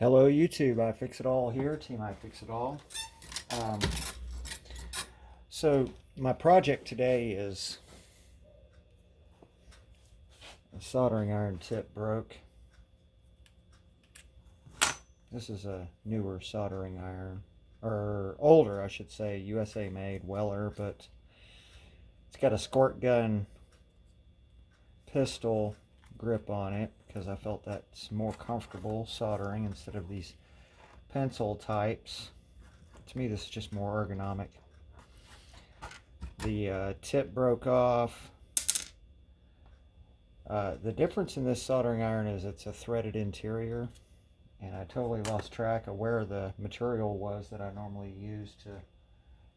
Hello YouTube, I Fix It All here, Team I Fix It All. Um, so my project today is a soldering iron tip broke. This is a newer soldering iron, or older I should say, USA made, Weller, but it's got a squirt gun pistol grip on it because I felt that's more comfortable soldering instead of these pencil types. To me this is just more ergonomic. The tip broke off. The difference in this soldering iron is it's a threaded interior, and I totally lost track of where the material was that I normally use to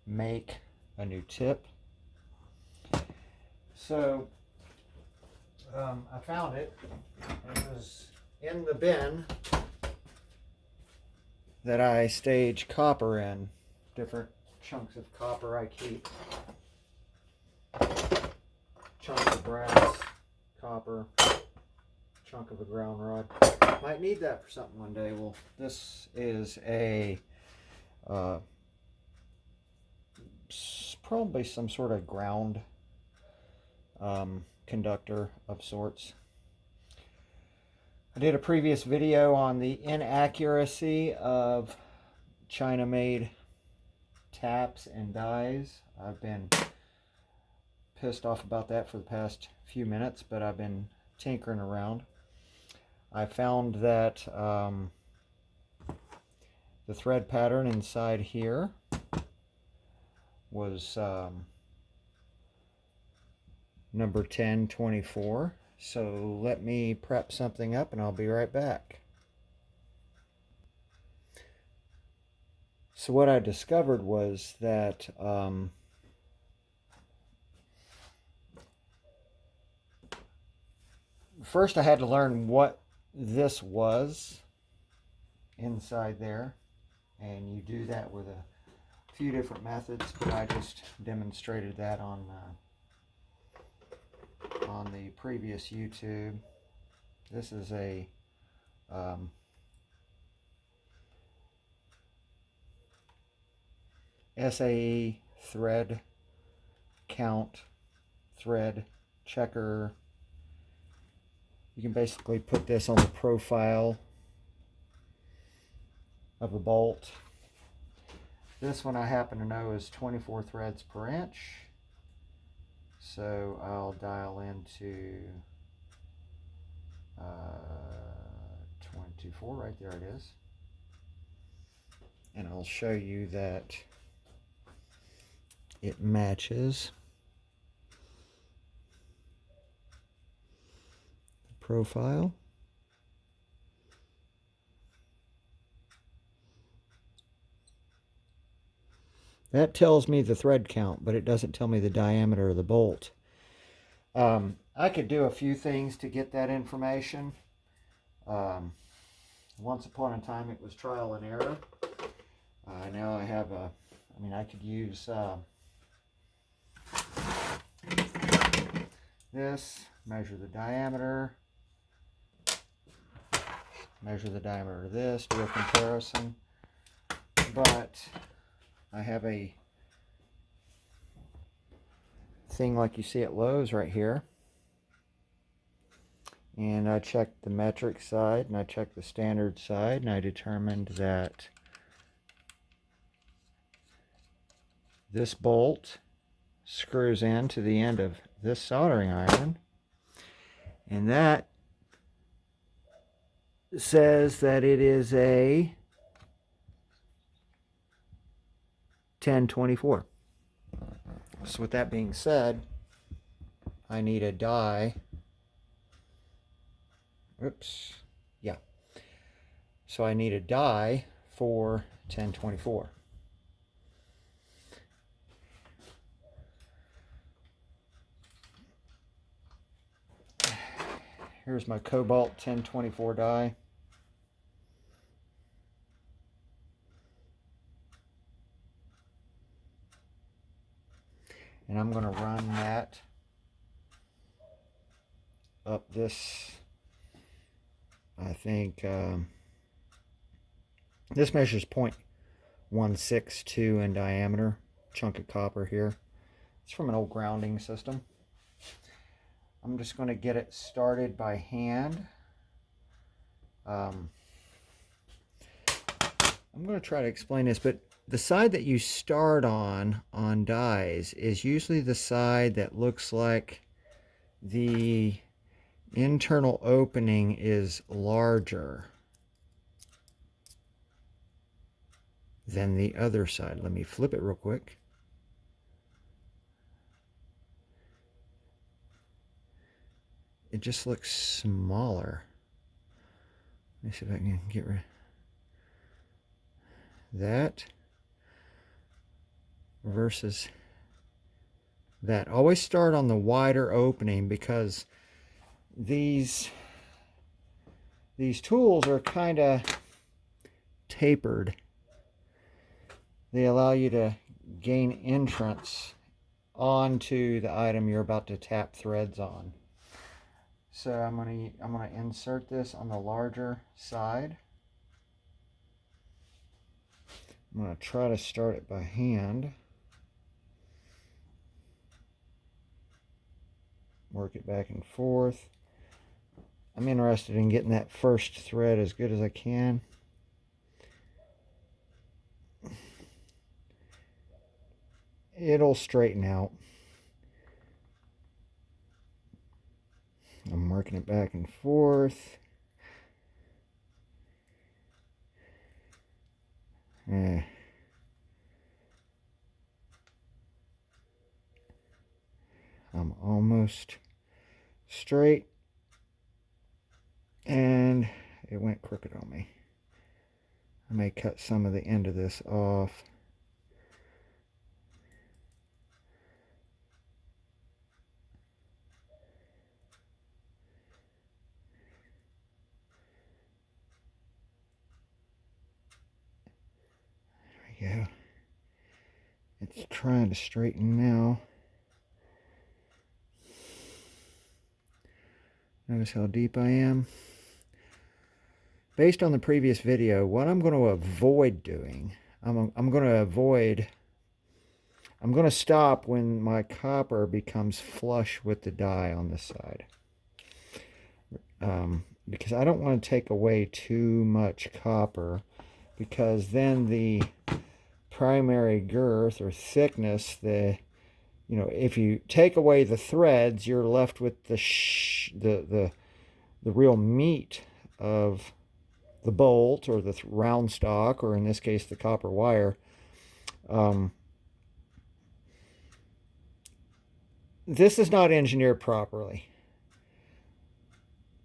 make a new tip. So I found it. It was in the bin that I stage copper in. Different chunks of copper I keep. Chunk of brass, copper, chunk of a ground rod. Might need that for something one day. Well, this is a probably some sort of ground conductor of sorts. I did a previous video on the inaccuracy of China-made taps and dies. I've been pissed off about that for the past few minutes, but I've been tinkering around. I found that the thread pattern inside here was number 1024. So let me prep something up and I'll be right back. So what I discovered was that first I had to learn what this was inside there, and you do that with a few different methods, but I just demonstrated that on the previous YouTube. This is a SAE thread count thread checker. You can basically put this on the profile of a bolt. This one I happen to know is 24 threads per inch. So I'll dial into 24, right there it is. And I'll show you that it matches the profile. That tells me the thread count, but it doesn't tell me the diameter of the bolt. I could do a few things to get that information. Once upon a time it was trial and error. Now I have I could use this, measure the diameter, measure the diameter of this, do a comparison. But I have a thing like you see at Lowe's right here, and I checked the metric side and I checked the standard side, and I determined that this bolt screws in to the end of this soldering iron, and that says that it is a 1024. So with that being said, I need a die. Oops. Yeah. So I need a die for 1024. Here's my Cobalt 1024 die. And I'm going to run that up this, I think, This measures 0.162 in diameter. Chunk of copper here. It's from an old grounding system. I'm just going to get it started by hand. I'm going to try to explain this, but the side that you start on dies is usually the side that looks like the internal opening is larger than the other side. Let me flip it real quick. It just looks smaller. Let me see if I can get rid of that versus that. Always start on the wider opening because these tools are kind of tapered. They allow you to gain entrance onto the item you're about to tap threads on. So I'm gonna insert this on the larger side. I'm gonna try to start it by hand. Work it back and forth. I'm interested in getting that first thread as good as I can. It'll straighten out. I'm working it back and forth. I'm almost straight, and it went crooked on me. I may cut some of the end of this off. There we go. It's trying to straighten now. Notice how deep I am. Based on the previous video, what I'm going to avoid doing, I'm going to stop when my copper becomes flush with the die on this side. Because I don't want to take away too much copper, because then the primary girth or thickness, if you take away the threads, you're left with the real meat of the bolt or the round stock, or in this case the copper wire. This is not engineered properly.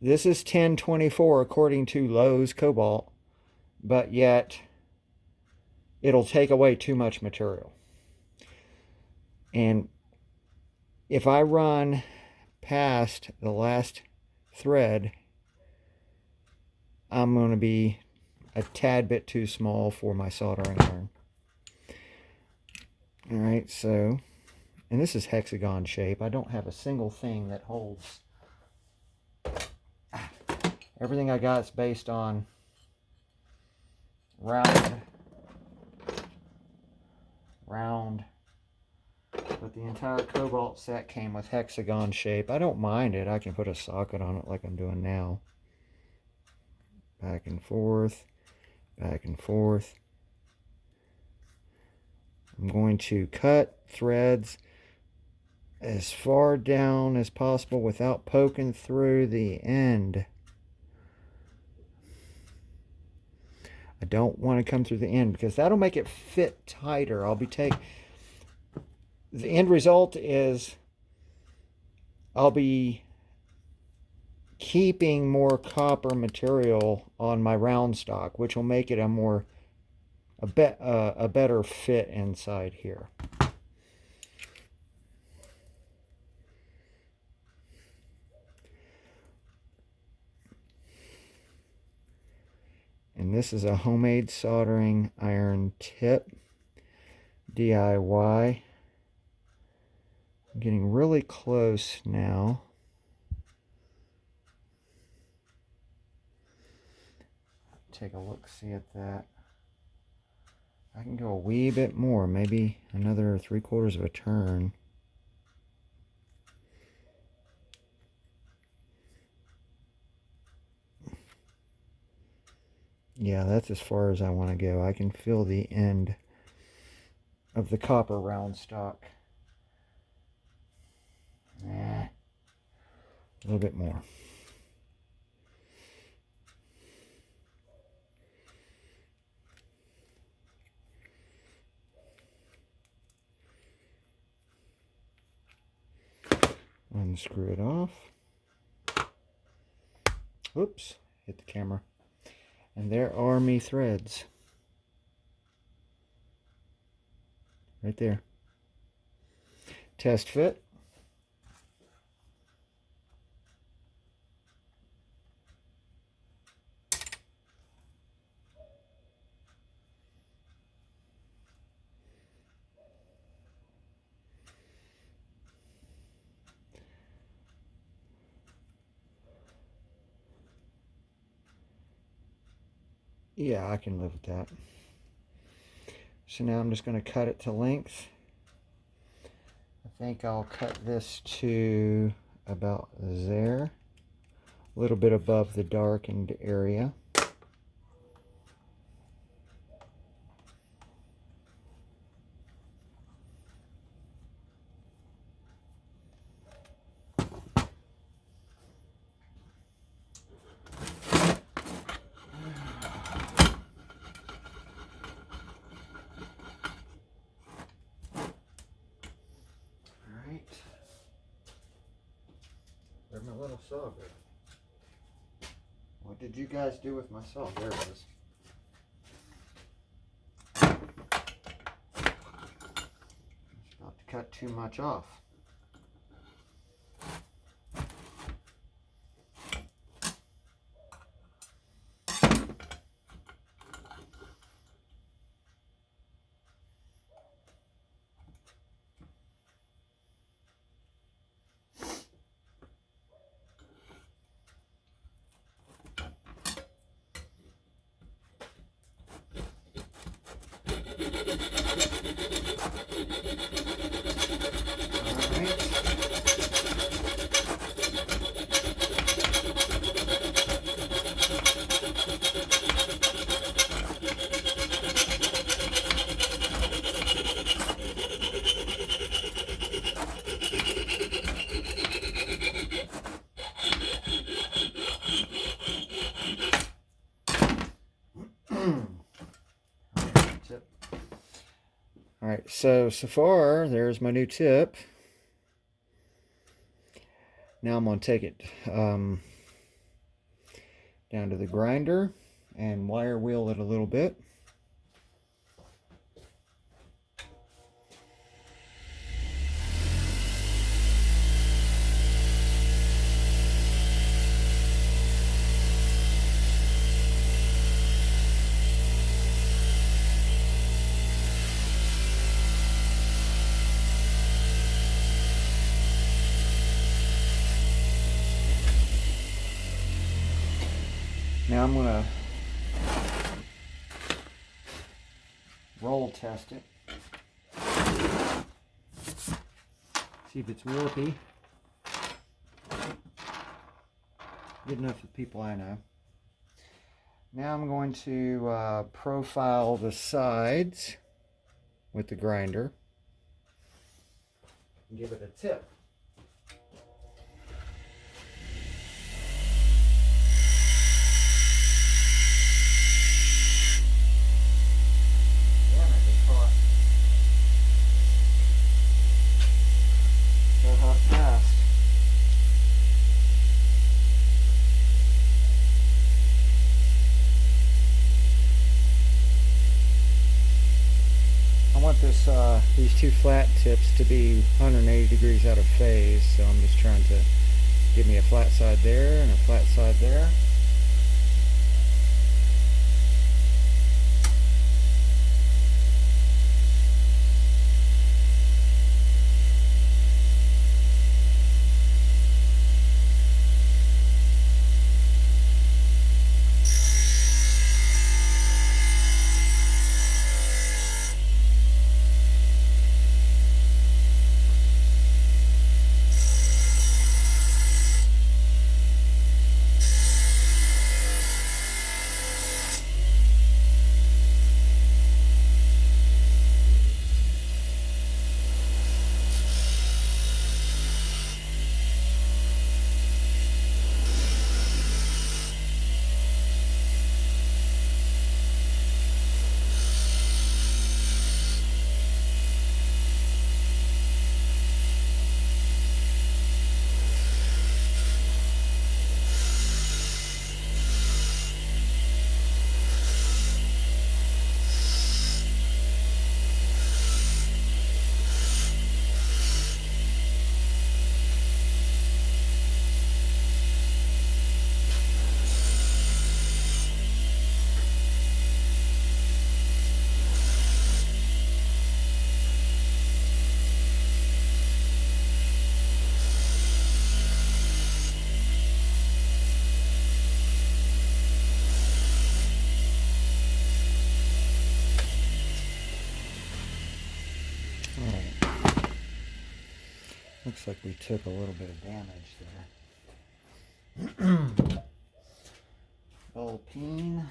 This is 1024 according to Lowe's Cobalt, but yet it'll take away too much material. And if I run past the last thread, I'm going to be a tad bit too small for my soldering iron. Alright, so, and this is hexagon shape. I don't have a single thing that holds. Everything I got is based on round, but the entire Cobalt set came with hexagon shape. I don't mind it. I can put a socket on it like I'm doing now. Back and forth, back and forth. I'm going to cut threads as far down as possible without poking through the end. I don't want to come through the end because that'll make it fit tighter. The end result is I'll be keeping more copper material on my round stock, which will make it a better fit inside here. And this is a homemade soldering iron tip, DIY. I'm getting really close now. Take a look, see at that. I can go a wee bit more, maybe another 3/4 of a turn. Yeah, that's as far as I want to go. I can feel the end of the copper round stock. A little bit more. Unscrew it off. Oops, hit the camera. And there are me threads. Right there. Test fit. Yeah, I can live with that. So now I'm just going to cut it to length. I think I'll cut this to about there, a little bit above the darkened area. Where'd my little saw go? What did you guys do with my saw? There it is. It's not to cut too much off. Alright, so far, there's my new tip. Now I'm going to take it down to the grinder and wire wheel it a little bit. Now I'm going to roll test it. See if it's warpy. Good enough for people I know. Now I'm going to profile the sides with the grinder and give it a tip. I want these two flat tips to be 180 degrees out of phase, so I'm just trying to give me a flat side there and a flat side there. Looks like we took a little bit of damage there. Ball peen.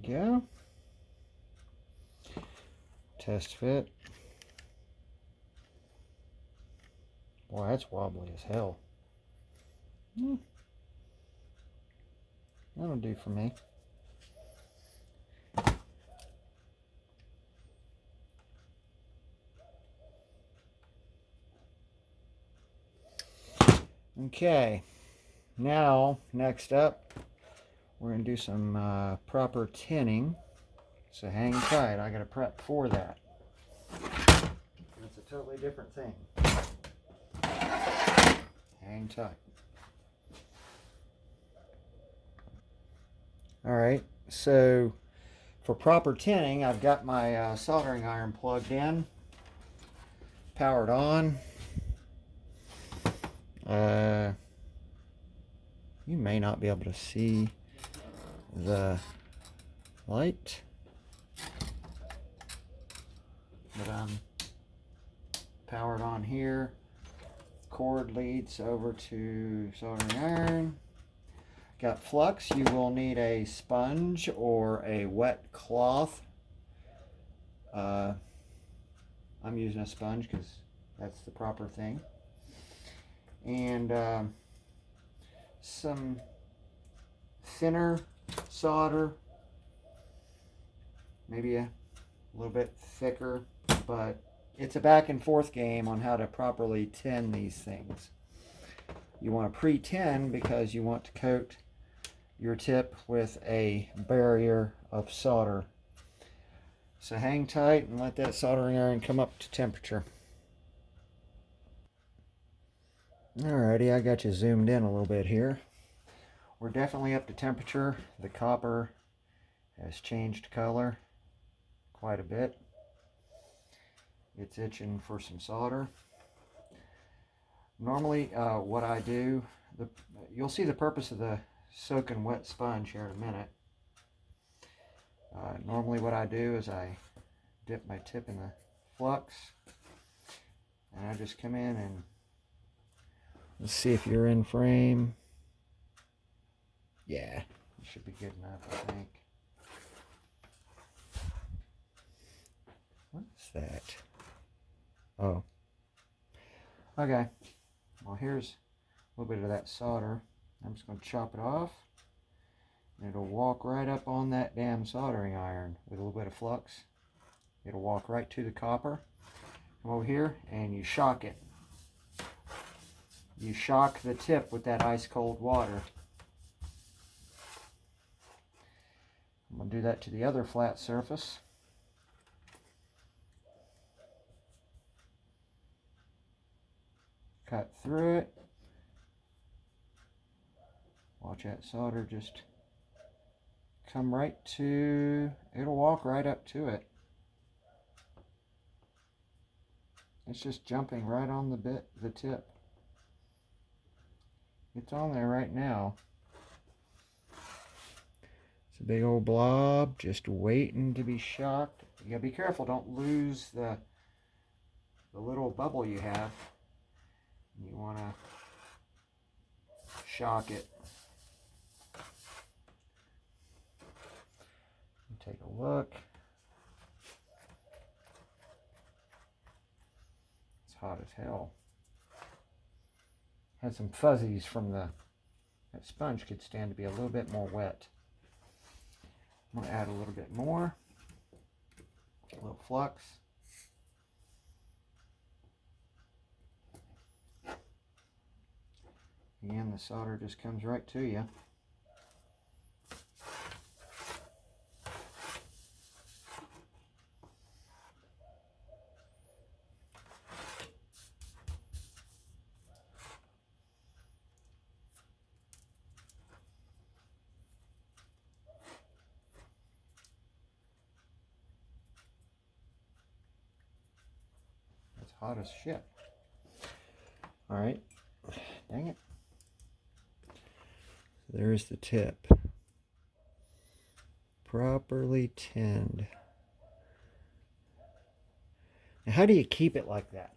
Go. Test fit. Boy, that's wobbly as hell. That'll do for me. Okay, now next up we're going to do some proper tinning. So hang tight, I got to prep for that. That's a totally different thing. Hang tight. Alright, so for proper tinning, I've got my soldering iron plugged in, powered on. You may not be able to see the light, but I'm powered on here. Cord leads over to soldering iron. Got flux. You will need a sponge or a wet cloth. I'm using a sponge because that's the proper thing. And some thinner solder, maybe a little bit thicker, but it's a back and forth game on how to properly tin these things. You want to pre-tin because you want to coat your tip with a barrier of solder. So hang tight and let that soldering iron come up to temperature. Alrighty, I got you zoomed in a little bit here. We're definitely up to temperature. The copper has changed color quite a bit. It's itching for some solder. Normally what I do, you'll see the purpose of the soaking wet sponge here in a minute. Normally what I do is I dip my tip in the flux and I just come in and let's see if you're in frame. Yeah, it should be good enough, I think. What's that? Oh. Okay. Well, here's a little bit of that solder. I'm just going to chop it off. And it'll walk right up on that damn soldering iron with a little bit of flux. It'll walk right to the copper. Come over here and you shock it. You shock the tip with that ice cold water. I'm going to do that to the other flat surface. Cut through it. Watch that solder just come right to, it'll walk right up to it. It's just jumping right on the tip. It's on there right now. It's a big old blob just waiting to be shocked. You gotta be careful, don't lose the little bubble you have. You wanna shock it. Take a look. It's hot as hell. Had some fuzzies from that sponge could stand to be a little bit more wet. I'm going to add a little bit more. A little flux. Again, the solder just comes right to you. hot as shit. All right. Dang it. There's the tip. Properly tinned. Now, how do you keep it like that?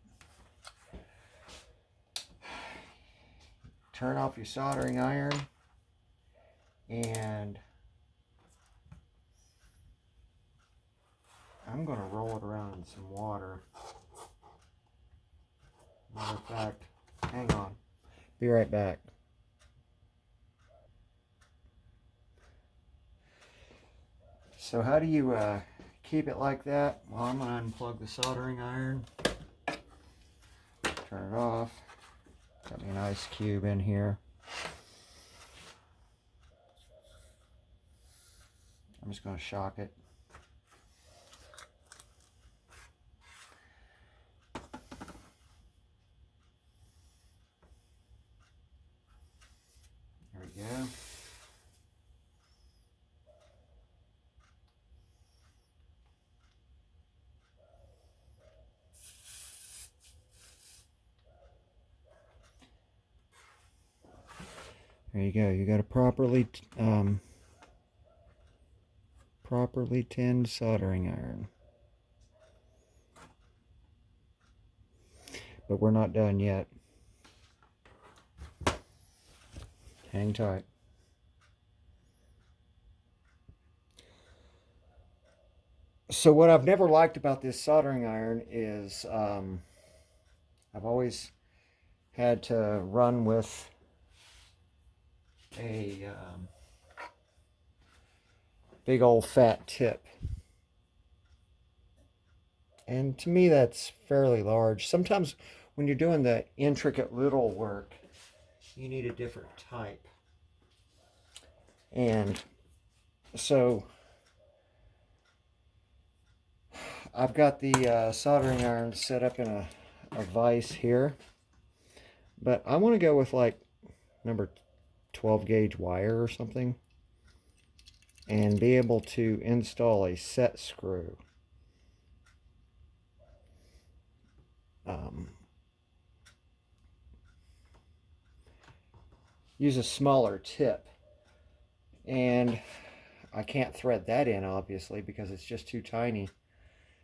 Turn off your soldering iron and I'm going to roll it around in some water. Matter of fact, hang on. Be right back. So how do you keep it like that? Well, I'm going to unplug the soldering iron. Turn it off. Got me an ice cube in here. I'm just going to shock it. There we go. There you go. You got a properly tinned soldering iron. But we're not done yet. Hang tight. So what I've never liked about this soldering iron is I've always had to run with a big old fat tip. And to me that's fairly large. Sometimes when you're doing the intricate little work, you need a different type. And so I've got the soldering iron set up in a vise here. But I want to go with like number 12 gauge wire or something. And be able to install a set screw. Use a smaller tip. And I can't thread that in obviously because it's just too tiny.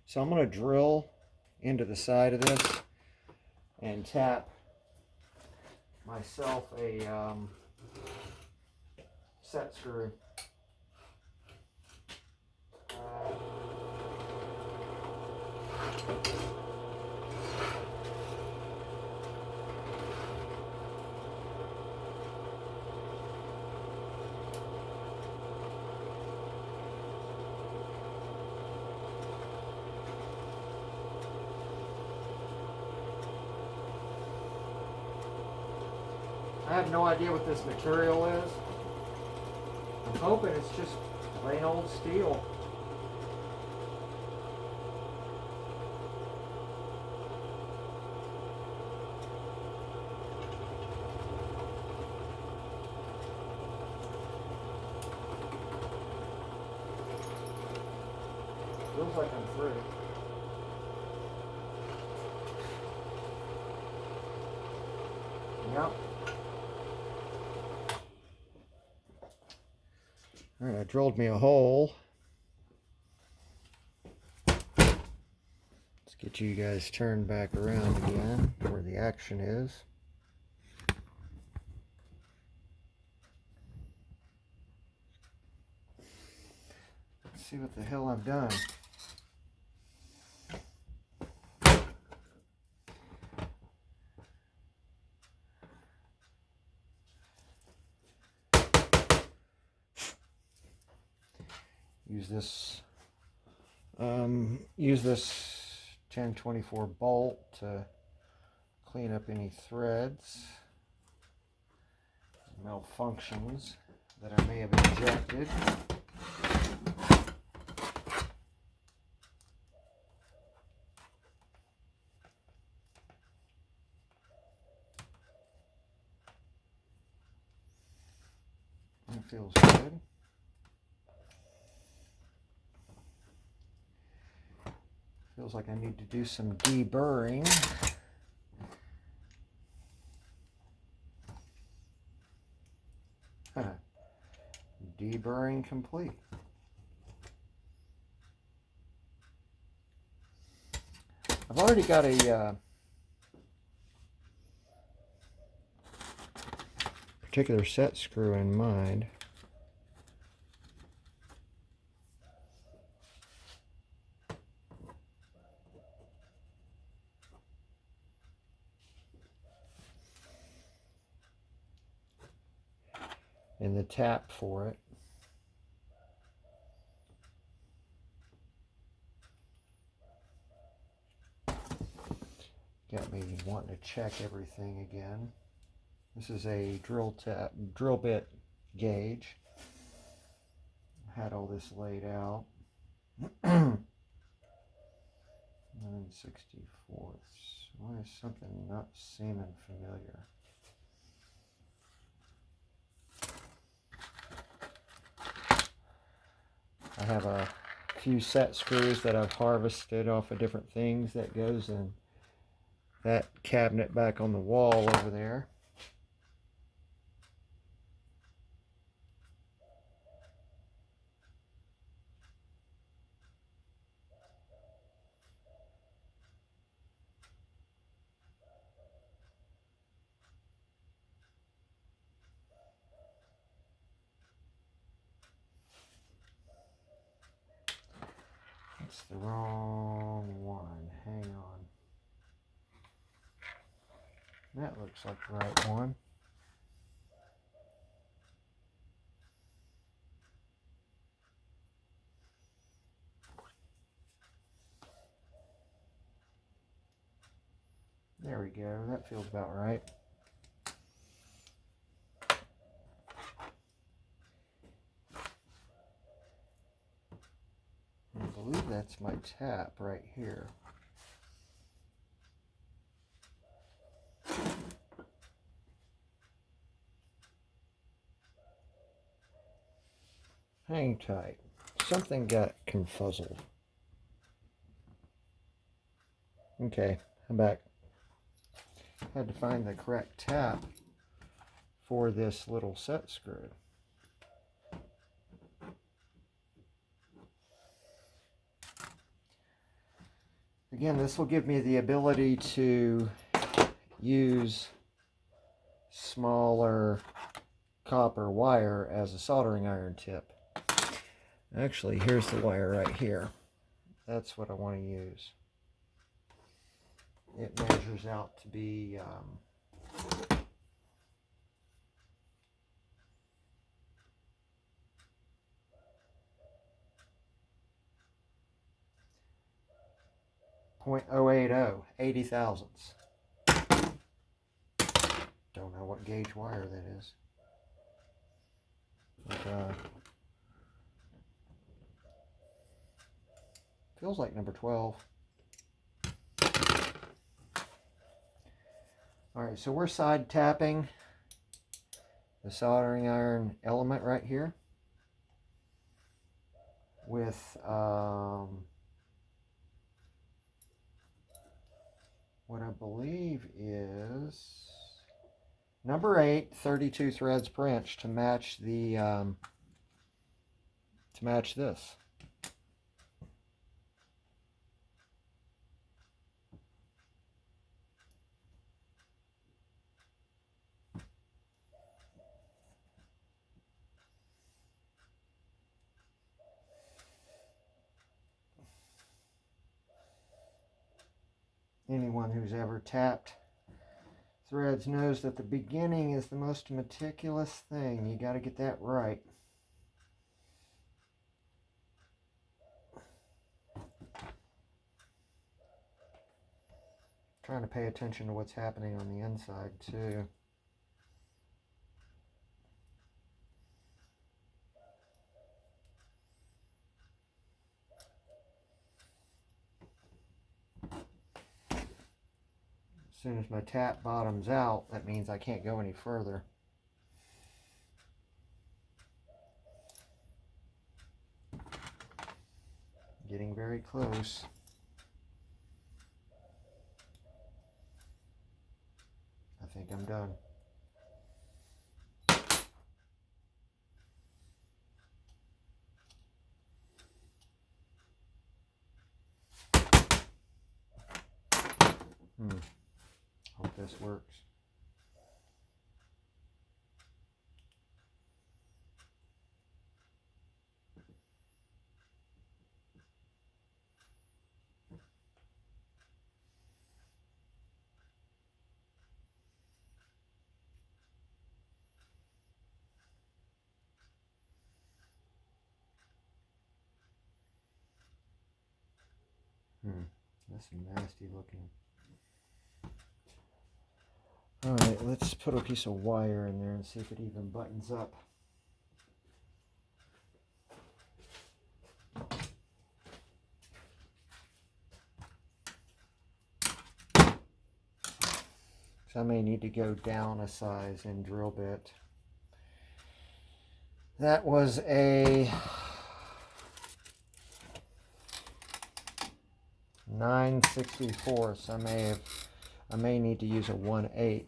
So I'm going to drill into the side of this and tap myself a set screw. I have no idea what this material is. I'm hoping it's just plain old steel. Feels like I'm through. Yep. All right, I drilled me a hole. Let's get you guys turned back around again where the action is. Let's see what the hell I've done. Use this 1024 bolt to clean up any threads, malfunctions that I may have injected. That feels good. Feels like I need to do some deburring. Deburring complete. I've already got a particular set screw in mind. And the tap for it. Got me wanting to check everything again. This is a drill bit gauge. Had all this laid out. 9/64. Why is something not seeming familiar? I have a few set screws that I've harvested off of different things that goes in that cabinet back on the wall over there. That's the wrong one. Hang on. That looks like the right one. There we go. That feels about right. I believe that's my tap right here. Hang tight. Something got confuzzled. Okay, I'm back. Had to find the correct tap for this little set screw. Again, this will give me the ability to use smaller copper wire as a soldering iron tip. Actually, here's the wire right here. That's what I want to use. It measures out to be 0.080, 80 thousandths. Don't know what gauge wire that is. But, feels like number 12. Alright, so we're side tapping the soldering iron element right here with what I believe is number 8, 32 threads per inch to match the to match this. Anyone who's ever tapped threads knows that the beginning is the most meticulous thing. You got to get that right. Trying to pay attention to what's happening on the inside too. As soon as my tap bottoms out, that means I can't go any further. Getting very close. think I'm done. Hope this works. That's nasty looking. Alright, let's put a piece of wire in there and see if it even buttons up. So I may need to go down a size and drill bit. That was a 9/64, so I may need to use a 1/8.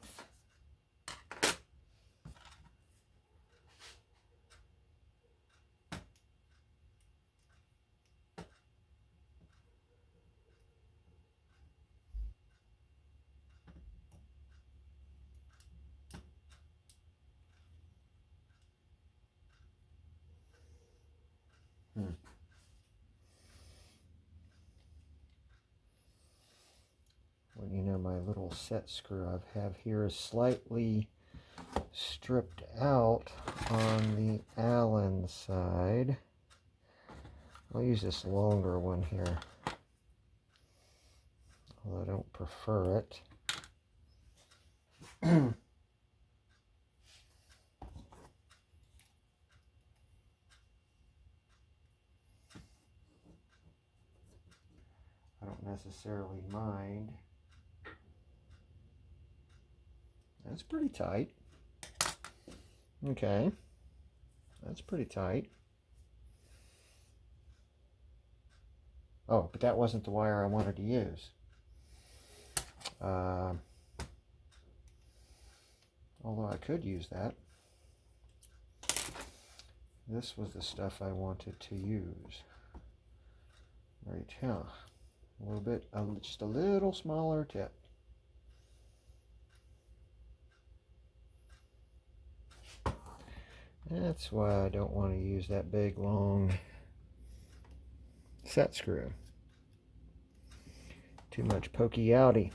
Well, you know, my little set screw I have here is slightly stripped out on the Allen side. I'll use this longer one here, although I don't prefer it. I don't necessarily mind. That's pretty tight. Okay, that's pretty tight. Oh, but that wasn't the wire I wanted to use. Although I could use that. This was the stuff I wanted to use. Right here. A little bit, just a little smaller tip. That's why I don't want to use that big long set screw. Too much pokey outy.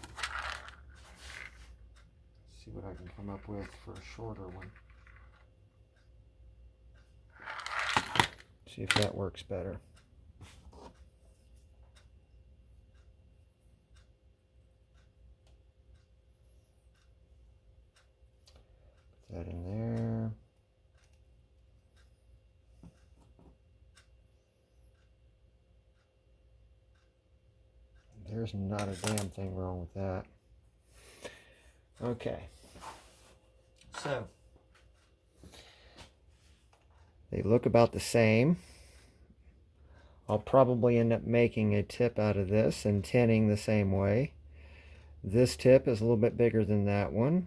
Let's see what I can come up with for a shorter one. See if that works better. Put that in there. There's not a damn thing wrong with that. Okay. So, they look about the same. I'll probably end up making a tip out of this and tinning the same way. This tip is a little bit bigger than that one.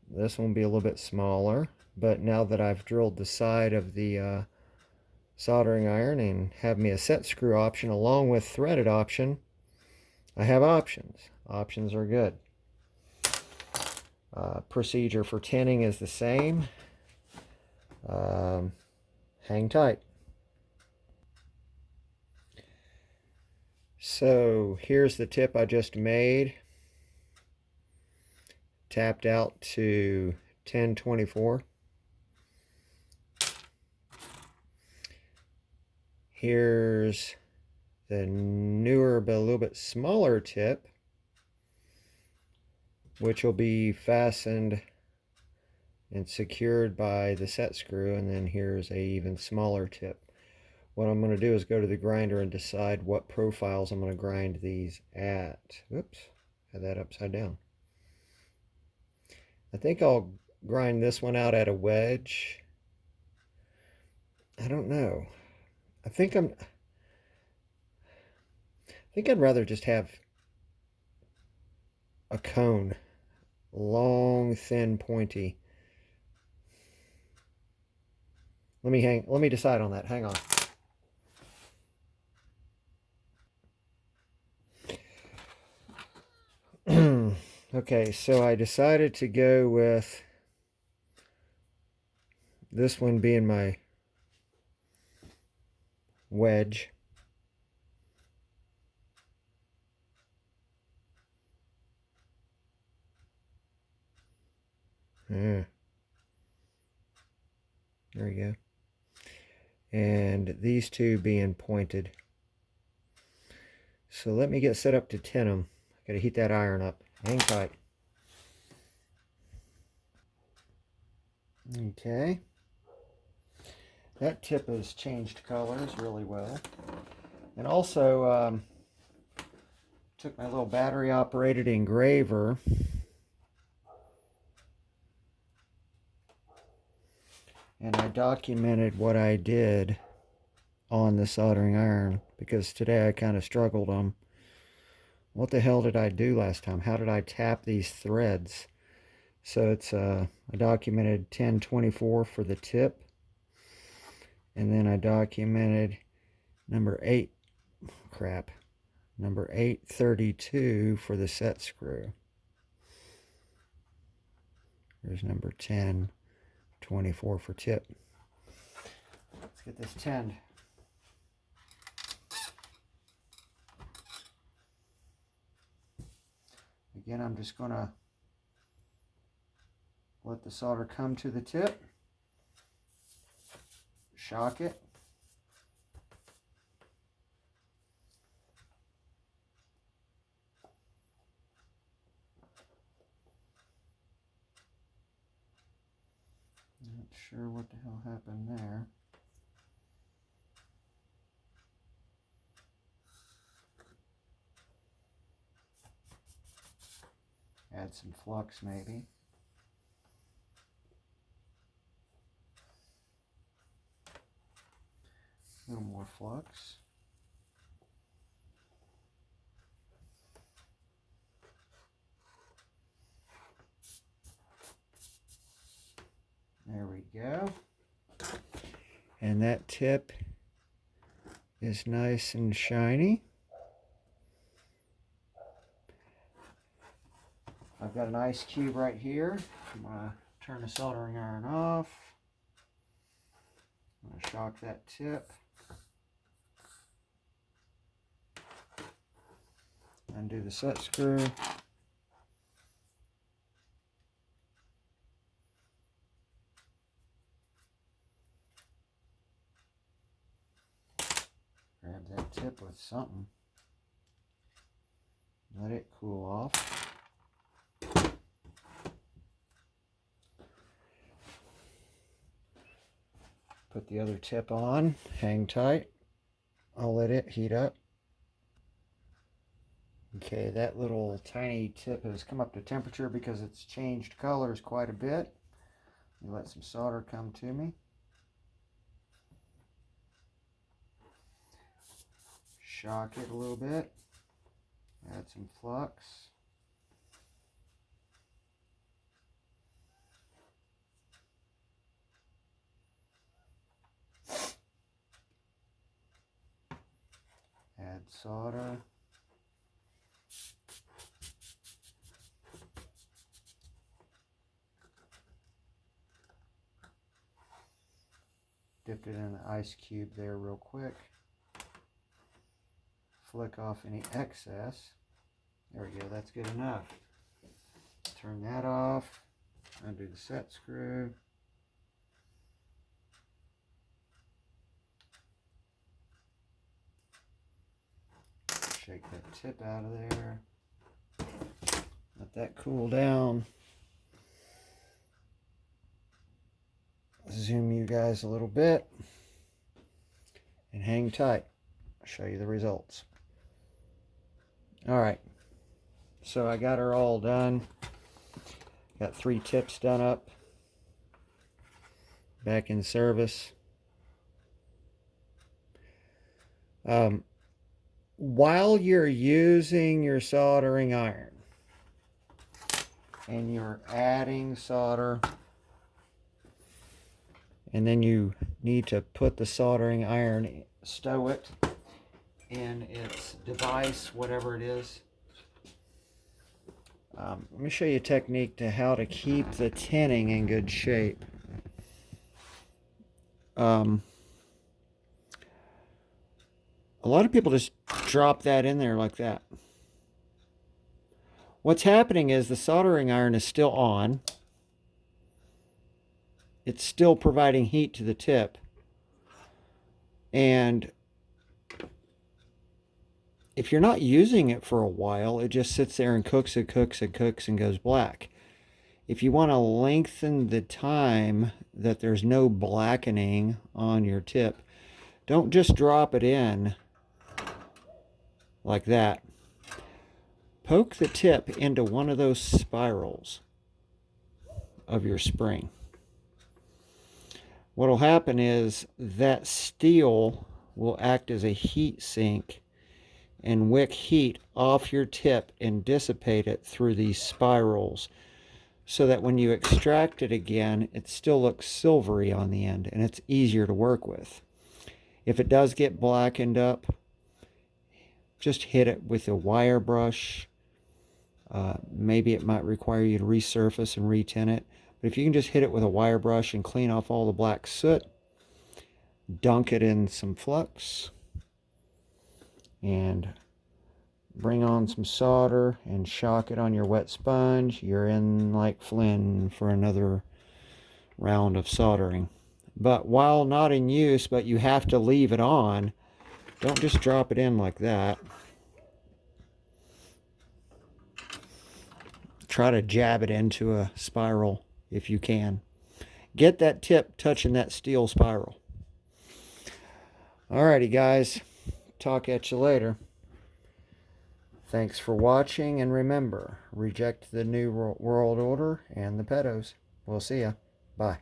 This one will be a little bit smaller, but now that I've drilled the side of the soldering iron and have me a set screw option along with threaded option, I have options. Options are good. Procedure for tinning is the same. Hang tight. So here's the tip I just made. Tapped out to 1024. Here's the newer but a little bit smaller tip, which will be fastened and secured by the set screw, and then here's a even smaller tip. What I'm going to do is go to the grinder and decide what profiles I'm going to grind these at. Oops, had that upside down. I think I'll grind this one out at a wedge. I don't know. I think I'd rather just have a cone long, thin, pointy. Let me decide on that. Hang on. Okay, so I decided to go with this one being my wedge. There we go. And these two being pointed. So let me get set up to tin them. Gotta heat that iron up. Hang tight. Okay. That tip has changed colors really well. And also took my little battery operated engraver and I documented what I did on the soldering iron, because today I kind of struggled on what the hell did I do last time? How did I tap these threads? So it's I documented 1024 for the tip, and then I documented number 832 for the set screw. There's number 1024 for tip. Let's get this tinned. Again, I'm just going to let the solder come to the tip, shock it, not sure what the hell happened there. Add some flux maybe. A little more flux. There we go. And that tip is nice and shiny. I've got an ice cube right here. I'm going to turn the soldering iron off. I'm going to shock that tip. Undo the set screw. Grab that tip with something. Let it cool off. Put the other tip on, hang tight. I'll let it heat up. Okay, that little tiny tip has come up to temperature because it's changed colors quite a bit. Let some solder come to me. Shock it a little bit. Add some flux. Add solder. Dip it in the ice cube there real quick. Flick off any excess. There we go, that's good enough. Turn that off. Undo the set screw. Shake that tip out of there. Let that cool down. Zoom you guys a little bit. And hang tight. I'll show you the results. Alright. So I got her all done. Got 3 tips done up. Back in service. While you're using your soldering iron, and you're adding solder, and then you need to put the soldering iron, stow it in its device, whatever it is. Let me show you a technique to how to keep the tinning in good shape. A lot of people just drop that in there like that. What's happening is the soldering iron is still on. It's still providing heat to the tip. And if you're not using it for a while, it just sits there and cooks and cooks and cooks and goes black. If you want to lengthen the time that there's no blackening on your tip, don't just drop it in like that. Poke the tip into one of those spirals of your spring. What will happen is that steel will act as a heat sink and wick heat off your tip and dissipate it through these spirals, so that when you extract it again, it still looks silvery on the end and it's easier to work with. If it does get blackened up, just hit it with a wire brush. Maybe it might require you to resurface and retin it. But if you can just hit it with a wire brush and clean off all the black soot, dunk it in some flux, and bring on some solder and shock it on your wet sponge, you're in like Flynn for another round of soldering. But while not in use, but you have to leave it on, don't just drop it in like that. Try to jab it into a spiral if you can. Get that tip touching that steel spiral. Alrighty guys, talk at you later. Thanks for watching, and remember, reject the New World Order and the pedos. We'll see ya. Bye.